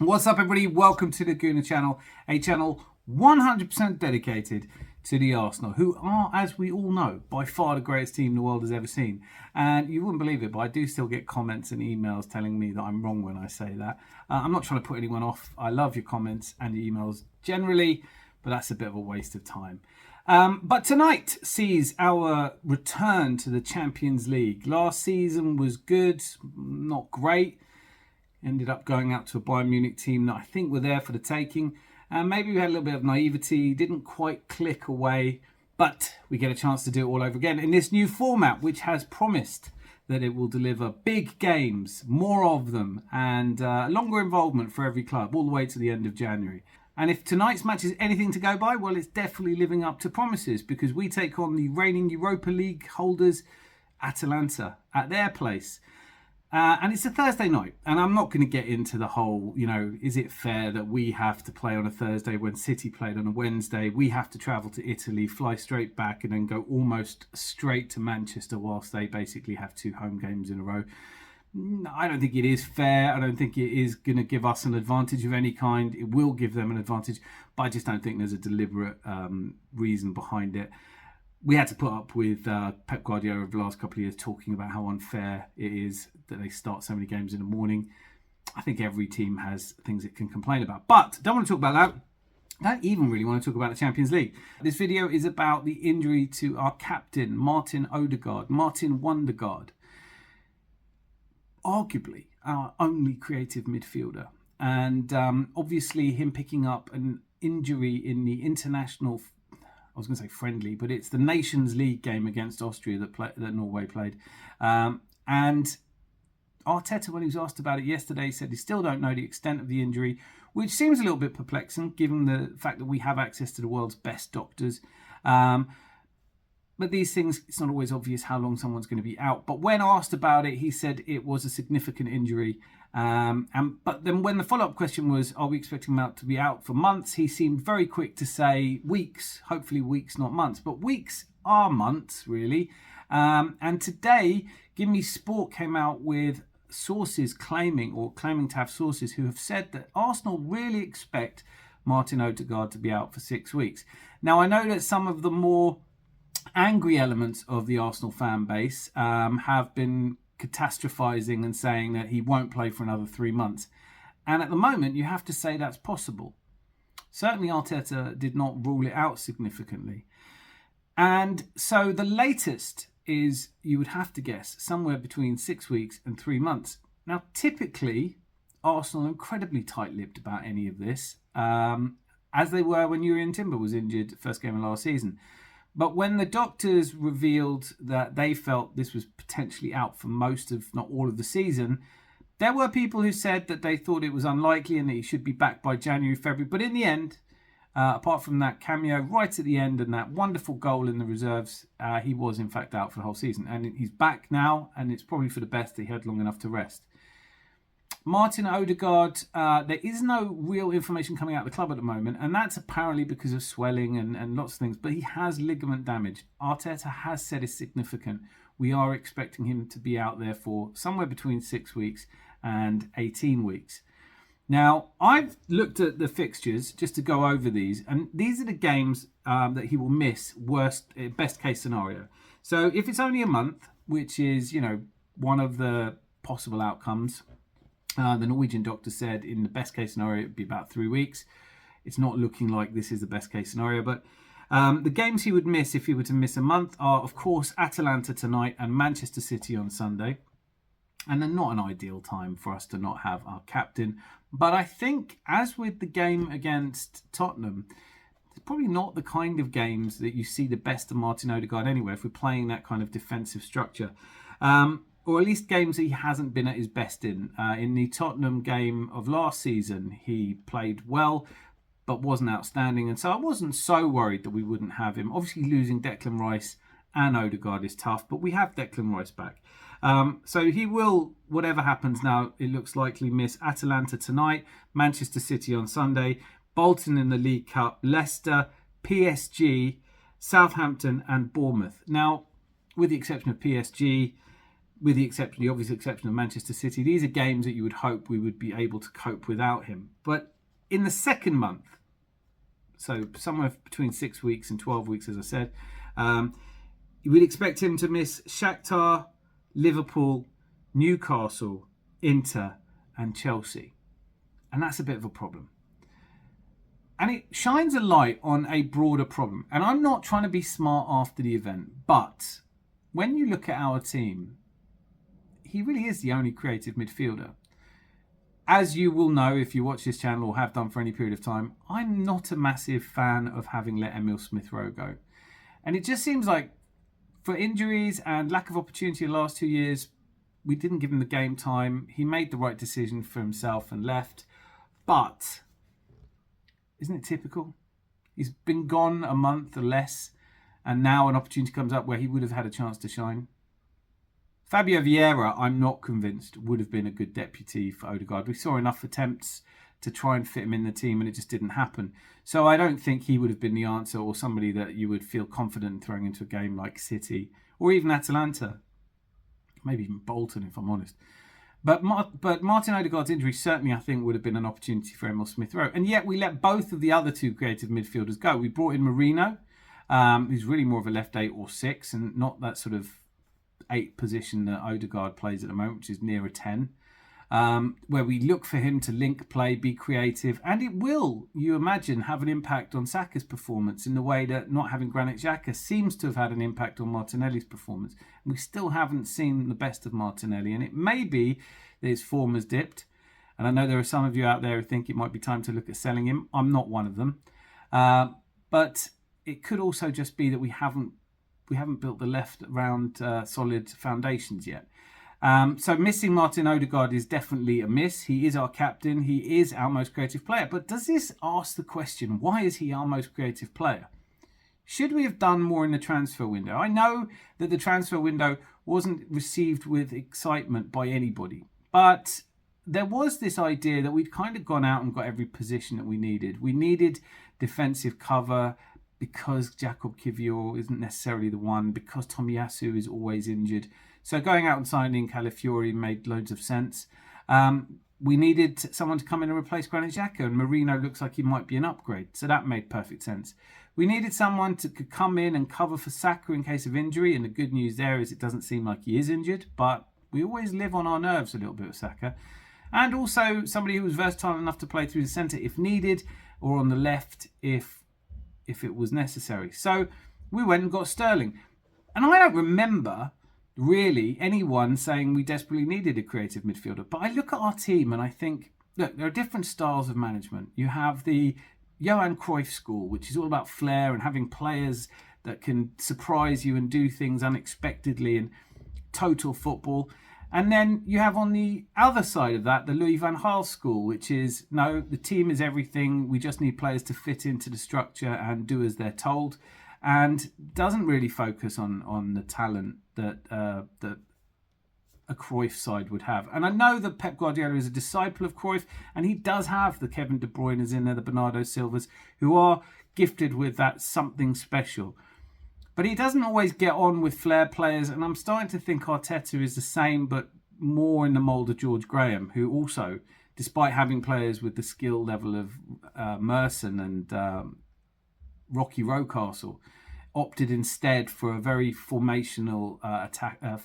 What's up, everybody? Welcome to the Gooner channel, a channel 100% dedicated to the Arsenal, who are, as we all know, by far the greatest team the world has ever seen. And you wouldn't believe it, but I do still get comments and emails telling me that I'm wrong when I say that. I'm not trying to put anyone off. I love your comments and your emails generally, but that's a bit of a waste of time. But tonight sees our return to the Champions League. Last season was good, not great. Ended up going out to a Bayern Munich team that I think were there for the taking. And maybe we had a little bit of naivety, didn't quite click away. But we get a chance to do it all over again in this new format, which has promised that it will deliver big games, more of them, and longer involvement for every club, all the way to the end of January. And if tonight's match is anything to go by, well, it's definitely living up to promises, because we take on the reigning Europa League holders, Atalanta, at their place. And it's a Thursday night, and I'm not going to get into the whole, is it fair that we have to play on a Thursday when City played on a Wednesday? We have to travel to Italy, fly straight back, and then go almost straight to Manchester whilst they basically have 2 home games in a row. I don't think it is fair. I don't think it is going to give us an advantage of any kind. It will give them an advantage, but I just don't think there's a deliberate reason behind it. We had to put up with Pep Guardiola over the last couple of years talking about how unfair it is that they start so many games in the morning. I think every team has things it can complain about, but don't want to talk about that. I don't even really want to talk about the Champions League. This video is about the injury to our captain, Martin Ødegaard, Martin Ødegaard. Arguably our only creative midfielder. And obviously him picking up an injury in the international, I was going to say friendly, but it's the Nations League game against Austria that Norway played. And Arteta, when he was asked about it yesterday, said he still don't know the extent of the injury, which seems a little bit perplexing given the fact that we have access to the world's best doctors. But these things, it's not always obvious how long someone's going to be out. But when asked about it, he said it was a significant injury. But then when the follow-up question was, are we expecting him to be out for months? He seemed very quick to say weeks, hopefully weeks, not months. But weeks are months, really. And today, Give Me Sport came out with sources claiming to have sources who have said that Arsenal really expect Martin Ødegaard to be out for 6 weeks. Now, I know that some of the more angry elements of the Arsenal fan base have been catastrophizing and saying that he won't play for another 3 months. And at the moment, you have to say that's possible. Certainly, Arteta did not rule it out significantly. And so the latest is, you would have to guess, somewhere between 6 weeks and 3 months. Now, typically, Arsenal are incredibly tight-lipped about any of this, as they were when Jurriën Timber was injured first game of last season. But when the doctors revealed that they felt this was potentially out for most, if not all, of the season, there were people who said that they thought it was unlikely and that he should be back by January, February. But in the end, apart from that cameo right at the end and that wonderful goal in the reserves, he was in fact out for the whole season. And he's back now, and it's probably for the best that he had long enough to rest. Martin Ødegaard, there is no real information coming out of the club at the moment, and that's apparently because of swelling and lots of things, but he has ligament damage. Arteta has said it's significant. We are expecting him to be out there for somewhere between 6 weeks and 18 weeks. Now, I've looked at the fixtures just to go over these, and these are the games that he will miss, best case scenario. So if it's only a month, which is, one of the possible outcomes, the Norwegian doctor said in the best case scenario, it would be about 3 weeks. It's not looking like this is the best case scenario, but the games he would miss if he were to miss a month are, of course, Atalanta tonight and Manchester City on Sunday. And they're not an ideal time for us to not have our captain. But I think, as with the game against Tottenham, it's probably not the kind of games that you see the best of Martin Ødegaard anyway, if we're playing that kind of defensive structure. Or at least games he hasn't been at his best in. In the Tottenham game of last season, he played well, but wasn't outstanding. And so I wasn't so worried that we wouldn't have him. Obviously, losing Declan Rice and Odegaard is tough, but we have Declan Rice back. So he will, whatever happens now, it looks likely miss Atalanta tonight, Manchester City on Sunday, Bolton in the League Cup, Leicester, PSG, Southampton and Bournemouth. Now, with the exception of PSG, with the obvious exception of Manchester City. These are games that you would hope we would be able to cope without him. But in the second month, so somewhere between 6 weeks and 12 weeks, as I said, we'd expect him to miss Shakhtar, Liverpool, Newcastle, Inter and Chelsea. And that's a bit of a problem. And it shines a light on a broader problem. And I'm not trying to be smart after the event, but when you look at our team, he really is the only creative midfielder. As you will know if you watch this channel or have done for any period of time, I'm not a massive fan of having let Emile Smith-Rowe go. And it just seems like for injuries and lack of opportunity the last 2 years, we didn't give him the game time. He made the right decision for himself and left. But isn't it typical? He's been gone a month or less, and now an opportunity comes up where he would have had a chance to shine. Fabio Vieira, I'm not convinced, would have been a good deputy for Odegaard. We saw enough attempts to try and fit him in the team, and it just didn't happen. So I don't think he would have been the answer, or somebody that you would feel confident throwing into a game like City, or even Atalanta. Maybe even Bolton, if I'm honest. But Martin Ødegaard's injury certainly, I think, would have been an opportunity for Emile Smith-Rowe. And yet we let both of the other two creative midfielders go. We brought in Marino, who's really more of a left 8 or 6, and not that sort of 8 position that Odegaard plays at the moment, which is near a 10. Where we look for him to link play, be creative, and it will, you imagine, have an impact on Saka's performance in the way that not having Granit Xhaka seems to have had an impact on Martinelli's performance. And we still haven't seen the best of Martinelli, and it may be that his form has dipped. And I know there are some of you out there who think it might be time to look at selling him. I'm not one of them. But it could also just be that we haven't built the left around solid foundations yet. So missing Martin Ødegaard is definitely a miss. He is our captain. He is our most creative player. But does this ask the question, why is he our most creative player? Should we have done more in the transfer window? I know that the transfer window wasn't received with excitement by anybody. But there was this idea that we'd kind of gone out and got every position that we needed. We needed defensive cover because Jacob Kivior isn't necessarily the one, because Tomiyasu is always injured. So going out and signing Calafiori made loads of sense. We needed someone to come in and replace Granit Xhaka, and Marino looks like he might be an upgrade. So that made perfect sense. We needed someone to come in and cover for Saka in case of injury, and the good news there is it doesn't seem like he is injured, but we always live on our nerves a little bit with Saka. And also somebody who was versatile enough to play through the centre if needed, or on the left if it was necessary. So we went and got Sterling. And I don't remember really anyone saying we desperately needed a creative midfielder. But I look at our team and I think, look, there are different styles of management. You have the Johan Cruyff school, which is all about flair and having players that can surprise you and do things unexpectedly and total football. And then you have on the other side of that, the Louis van Gaal school, which is, no, the team is everything. We just need players to fit into the structure and do as they're told. And doesn't really focus on the talent that a Cruyff side would have. And I know that Pep Guardiola is a disciple of Cruyff, and he does have the Kevin De Bruyne's in there, the Bernardo Silvas, who are gifted with that something special. But he doesn't always get on with flair players, and I'm starting to think Arteta is the same, but more in the mould of George Graham, who also, despite having players with the skill level of Merson and Rocky Rocastle, opted instead for a very formational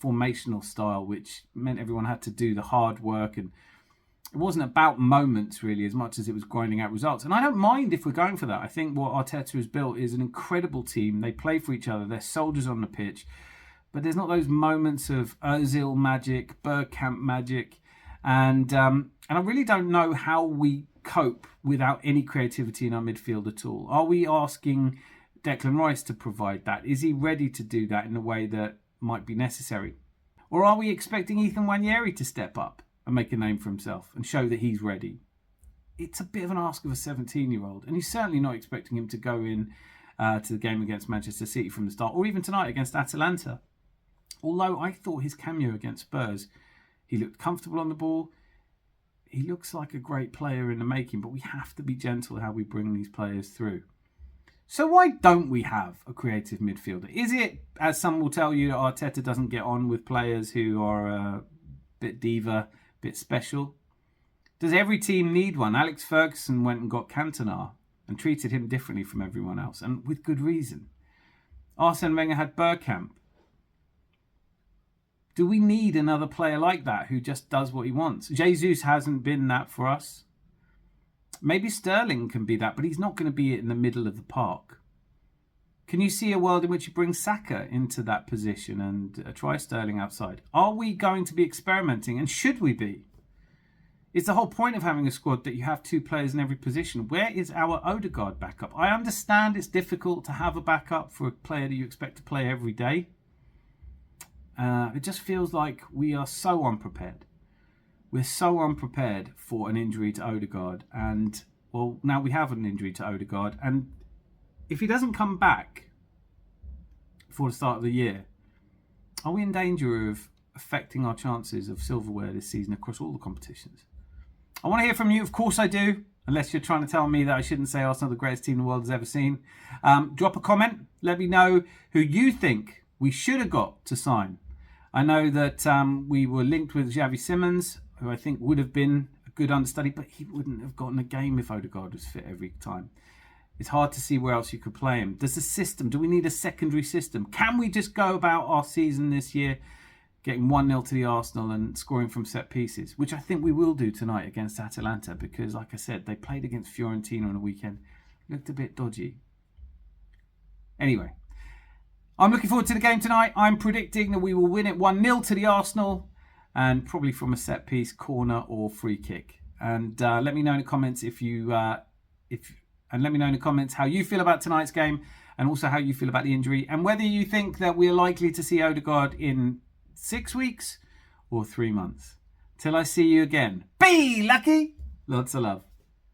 formational style, which meant everyone had to do the hard work, and it wasn't about moments really as much as it was grinding out results. And I don't mind if we're going for that. I think what Arteta has built is an incredible team. They play for each other. They're soldiers on the pitch. But there's not those moments of Ozil magic, Bergkamp magic. And I really don't know how we cope without any creativity in our midfield at all. Are we asking Declan Rice to provide that? Is he ready to do that in a way that might be necessary? Or are we expecting Ethan Nwaneri to step up and make a name for himself and show that he's ready? It's a bit of an ask of a 17-year-old, and he's certainly not expecting him to go in to the game against Manchester City from the start, or even tonight against Atalanta. Although I thought his cameo against Spurs, he looked comfortable on the ball. He looks like a great player in the making, but we have to be gentle how we bring these players through. So why don't we have a creative midfielder? Is it, as some will tell you, that Arteta doesn't get on with players who are a bit diva, a bit special? Does every team need one? Alex Ferguson went and got Cantona and treated him differently from everyone else, and with good reason. Arsene Wenger had Bergkamp. Do we need another player like that who just does what he wants? Jesus hasn't been that for us. Maybe Sterling can be that, but he's not going to be in the middle of the park. Can you see a world in which you bring Saka into that position and try Sterling outside? Are we going to be experimenting, and should we be? It's the whole point of having a squad that you have 2 players in every position. Where is our Odegaard backup? I understand it's difficult to have a backup for a player that you expect to play every day. It just feels like we are so unprepared. We're so unprepared for an injury to Odegaard. And, well, now we have an injury to Odegaard. And if he doesn't come back before the start of the year, are we in danger of affecting our chances of silverware this season across all the competitions? I want to hear from you. Of course I do. Unless you're trying to tell me that I shouldn't say Arsenal are the greatest team the world has ever seen. Drop a comment. Let me know who you think we should have got to sign. I know that we were linked with Xavi Simons, who I think would have been a good understudy, but he wouldn't have gotten a game if Odegaard was fit every time. It's hard to see where else you could play him. Does the system, do we need a secondary system? Can we just go about our season this year getting 1-0 to the Arsenal and scoring from set pieces, which I think we will do tonight against Atalanta, because, like I said, they played against Fiorentina on the weekend. Looked a bit dodgy. Anyway, I'm looking forward to the game tonight. I'm predicting that we will win it 1-0 to the Arsenal, and probably from a set piece, corner or free kick. And let me know in the comments let me know in the comments how you feel about tonight's game, and also how you feel about the injury, and whether you think that we're likely to see Odegaard in 6 weeks or 3 months. Till I see you again, be lucky. Lots of love.